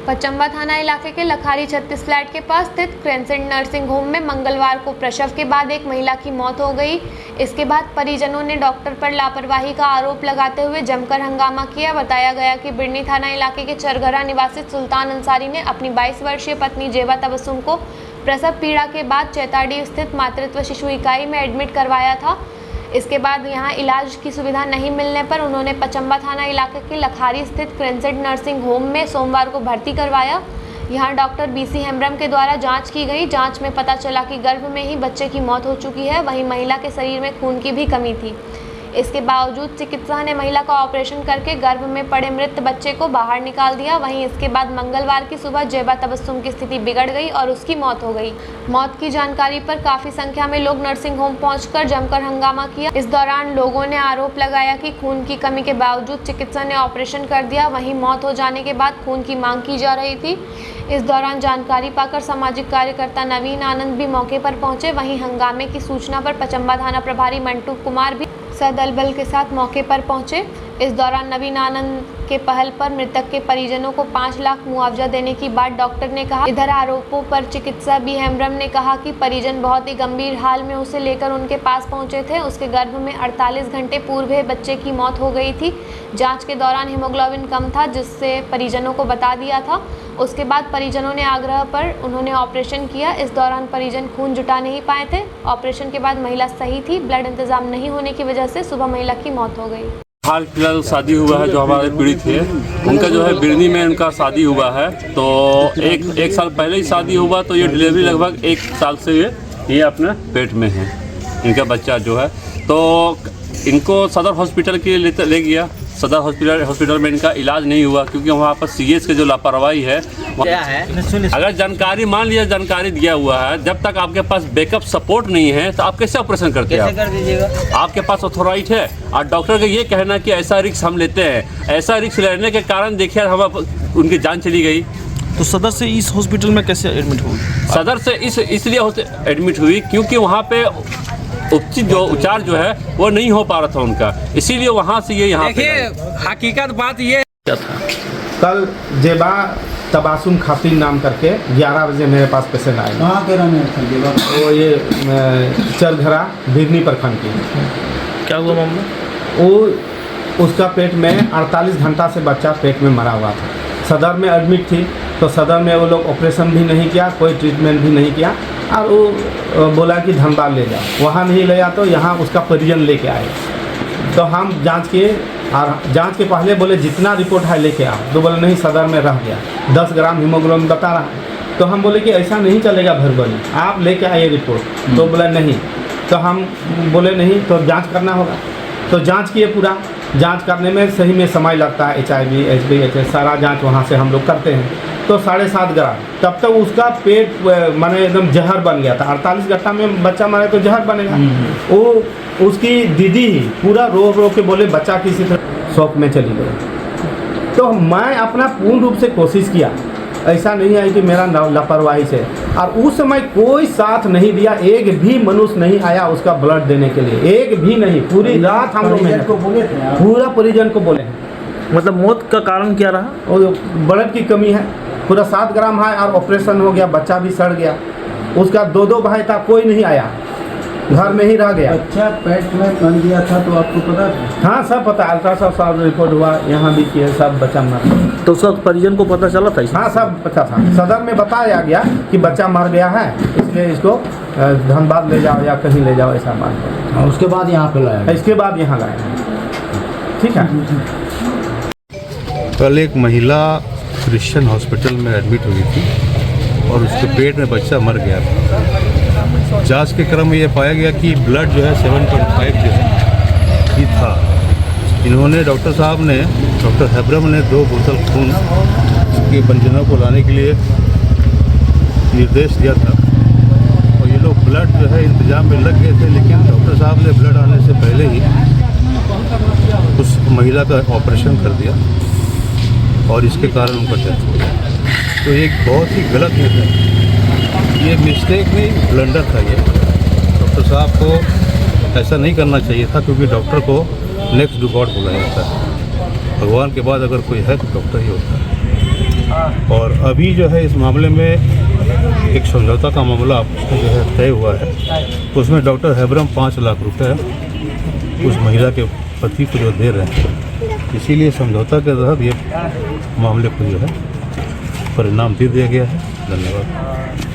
पचम्बा थाना इलाके के लखारी 36 फ्लैट के पास स्थित क्रेसेंट नर्सिंग होम में मंगलवार को प्रसव के बाद एक महिला की मौत हो गई। इसके बाद परिजनों ने डॉक्टर पर लापरवाही का आरोप लगाते हुए जमकर हंगामा किया। बताया गया कि बिरनी थाना इलाके के चरघरा निवासी सुल्तान अंसारी ने अपनी 22 वर्षीय पत्नी जेबा तबस्सुम को प्रसव पीड़ा के बाद चैताड़ी स्थित मातृत्व शिशु इकाई में एडमिट करवाया था। इसके बाद यहां इलाज की सुविधा नहीं मिलने पर उन्होंने पचम्बा थाना इलाके के लखारी स्थित क्रेसेंट नर्सिंग होम में सोमवार को भर्ती करवाया। यहां डॉक्टर बीसी हेम्ब्रम के द्वारा जांच की गई। जांच में पता चला कि गर्भ में ही बच्चे की मौत हो चुकी है। वहीं महिला के शरीर में खून की भी कमी थी। इसके बावजूद चिकित्सा ने महिला का ऑपरेशन करके गर्भ में पड़े मृत बच्चे को बाहर निकाल दिया। वहीं इसके बाद मंगलवार की सुबह जेबा तबस्सुम की स्थिति बिगड़ गई और उसकी मौत हो गई। मौत की जानकारी पर काफी संख्या में लोग नर्सिंग होम पहुंचकर जमकर हंगामा किया। इस दौरान लोगों ने आरोप लगाया कि खून की कमी के बावजूद चिकित्सा ने ऑपरेशन कर दिया। वहीं मौत हो जाने के बाद खून की मांग की जा रही थी। इस दौरान जानकारी पाकर सामाजिक कार्यकर्ता नवीन आनंद भी मौके पर पहुंचे। वहीं हंगामे की सूचना पर पचम्बा थाना प्रभारी मंटू कुमार भी सदल बल के साथ मौके पर पहुंचे। इस दौरान नवीन आनंद के पहल पर मृतक के परिजनों को 5 लाख मुआवजा देने की बात डॉक्टर ने कहा। इधर आरोपों पर चिकित्सा बी हेम्ब्रम ने कहा कि परिजन बहुत ही गंभीर हाल में उसे लेकर उनके पास पहुंचे थे। उसके गर्भ में 48 घंटे पूर्व बच्चे की मौत हो गई थी। जांच के दौरान हीमोग्लोबिन कम था, जिससे परिजनों को बता दिया था। उसके बाद परिजनों ने आग्रह पर उन्होंने ऑपरेशन किया। इस दौरान परिजन खून जुटा नहीं पाए थे। ऑपरेशन के बाद महिला सही थी। ब्लड इंतजाम नहीं होने की वजह से सुबह महिला की मौत हो गई। हाल फिलहाल शादी हुआ है, जो हमारे पीड़ित थे उनका जो है बिरनी में उनका शादी हुआ है। तो एक साल पहले ही शादी हुआ, तो ये डिलीवरी लगभग 1 साल से ये अपने पेट में है इनका बच्चा जो है। तो इनको सदर हॉस्पिटल के ले गया। सदर हॉस्पिटल में इनका इलाज नहीं हुआ, क्योंकि वहाँ पर सीएस के जो लापरवाही है, अगर जानकारी मान लिया जानकारी दिया हुआ है, जब तक आपके पास बैकअप सपोर्ट नहीं है तो आप कैसे ऑपरेशन करते हैं? कर दीजिएगा। आपके पास ऑथोराइज है और डॉक्टर का ये कहना कि ऐसा रिस्क हम लेते हैं। ऐसा रिस्क लेने के कारण देखिए हम उनकी जान चली गई। तो सदर से इस हॉस्पिटल में कैसे एडमिट हुई? सदर से इसलिए एडमिट हुई क्योंकि वहाँ पे उचित जो उपचार जो है वो नहीं हो पा रहा था उनका, इसीलिए वहाँ से ये यहाँ देखिए हकीकत बात ये क्या था? कल जेबा तबस्सुम खातिन नाम करके 11 बजे मेरे पास पेशेंट आए। कहाँ के रहने वाले? वो ये चरघरा बिरनी प्रखंड की। क्या हुआ मामला? वो उसका पेट में 48 घंटा से बच्चा पेट में मरा हुआ था। सदर में एडमिट थी, तो सदर में वो लोग ऑपरेशन भी नहीं किया, कोई ट्रीटमेंट भी नहीं किया, और वो बोला कि धनबाद ले जाओ। वहाँ नहीं ले जाओ तो यहाँ उसका परिजन लेके आए। तो हम जांच किए और जांच के पहले बोले जितना रिपोर्ट है लेके आओ। तो बोले नहीं, सदर में रह गया, 10 ग्राम हीमोग्लोबिन बता रहा है। तो हम बोले कि ऐसा नहीं चलेगा भरबली, आप लेके आइए रिपोर्ट। तो बोला नहीं। तो हम बोले नहीं, तो जाँच करना होगा। तो जाँच किए, पूरा जांच करने में सही में समय लगता है। HIV, HB, सारा जांच वहाँ से हम लोग करते हैं। तो 7.5 ग्राम, तब तक उसका पेट माने एकदम जहर बन गया था। 48 घंटा में बच्चा मरे तो जहर बनेगा। वो उसकी दीदी ही पूरा रो रो के बोले बच्चा किसी तरह शौक में चली गई। तो मैं अपना पूर्ण रूप से कोशिश किया, ऐसा नहीं है कि मेरा लापरवाही से। और उस समय कोई साथ नहीं दिया, एक भी मनुष्य नहीं आया उसका ब्लड देने के लिए, एक भी नहीं। पूरी रात हम लोग को बोले थे, पूरा परिजन को बोले। मतलब मौत का कारण क्या रहा? और ब्लड की कमी है, पूरा 7 ग्राम है, और ऑपरेशन हो गया, बच्चा भी सड़ गया। उसका 2 भाई था, कोई नहीं आया, घर में ही रह गया। बच्चा पेट में बन गया था, तो आपको पता था? हाँ, सब पता। अल्ट्रासाउंड रिपोर्ट हुआ, यहाँ भी किया, सब बच्चा मर गया। तो सब परिजन को पता चला था? हाँ, सब पता था। सदर में बताया गया कि बच्चा मर गया है, इसलिए इसको धनबाद ले जाओ या कहीं ले जाओ, ऐसा बात है। और उसके बाद यहाँ पे लाया? इसके बाद यहाँ लाया। ठीक है। कल एक महिला क्रिश्चियन हॉस्पिटल में एडमिट हुई थी और उसके पेट में बच्चा मर गया था। जांच के क्रम में ये पाया गया कि ब्लड जो है 7.5 ही था। इन्होंने डॉक्टर हेब्रम ने 2 बोतल खून के परिजनों को लाने के लिए निर्देश दिया था, और ये लोग ब्लड जो है इंतजाम में लग गए थे। लेकिन डॉक्टर साहब ने ब्लड आने से पहले ही उस महिला का ऑपरेशन कर दिया और इसके कारण उनका डेथ हो गया। तो एक बहुत ही गलत निर्णय, ये मिस्टेक नहीं, ब्लंडर था ये। डॉक्टर साहब को ऐसा नहीं करना चाहिए था, क्योंकि डॉक्टर को नेक्स्ट टू गॉड बोला जाता है। भगवान के बाद अगर कोई है तो डॉक्टर ही होता है। और अभी जो है इस मामले में एक समझौता का मामला जो है तय हुआ है। उसमें डॉक्टर हैबरम 5 लाख रुपए उस महिला के पति को जो दे रहे हैं, इसीलिए समझौता के तहत ये मामले को जो है परिणाम दे दिया गया है। धन्यवाद।